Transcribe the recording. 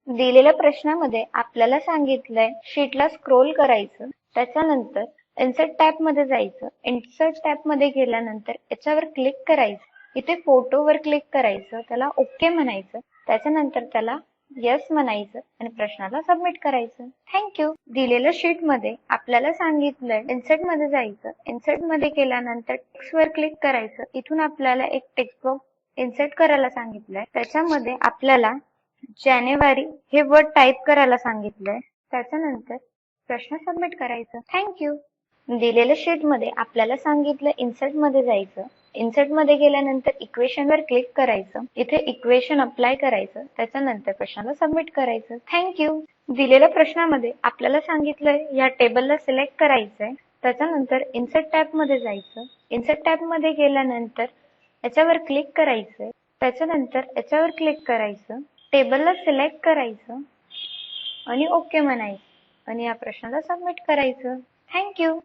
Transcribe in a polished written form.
दिलेल्या प्रश्नामध्ये आपल्याला सांगितलंय शीटला स्क्रोल करायचं, त्याच्यानंतर इन्सर्ट टॅब मध्ये जायचं. इन्सर्ट टॅब मध्ये गेल्यानंतर याच्यावर क्लिक करायचं. इथे फोटोवर क्लिक करायचं, त्याला ओके म्हणायचं, त्याच्यानंतर त्याला येस म्हणायचं आणि प्रश्नाला सबमिट करायचं. थँक्यू. दिलेल्या शीट मध्ये आपल्याला सांगितलंय इन्सर्ट मध्ये जायचं. इन्सर्ट मध्ये गेल्यानंतर टेक्स्ट वर क्लिक करायचं. इथून आपल्याला एक टेक्स्ट बॉक्स इन्सर्ट करायला सांगितलंय. त्याच्यामध्ये आपल्याला जानेवारी हे वर्ड टाइप करायला सांगितलंय. त्याच्यानंतर प्रश्न सबमिट करायचं. थँक्यू. दिलेल्या शीट मध्ये आपल्याला सांगितलं इन्सर्ट मध्ये जायचं. इन्सर्ट मध्ये गेल्यानंतर इक्वेशन वर क्लिक करायचं. इथे इक्वेशन अप्लाय करायचं, त्याच्यानंतर प्रश्नाला सबमिट करायचं. थँक्यू. दिलेल्या प्रश्नामध्ये आपल्याला सांगितलंय या टेबलला सिलेक्ट करायचंय. त्याच्यानंतर इन्सर्ट टॅब मध्ये जायचं. इन्सर्ट टॅब मध्ये गेल्यानंतर याच्यावर क्लिक करायचंय. त्याच्यानंतर याच्यावर क्लिक करायचं. टेबलला सिलेक्ट करायचं आणि ओके म्हणायचं आणि या प्रश्नाला सबमिट करायचं. थँक्यू.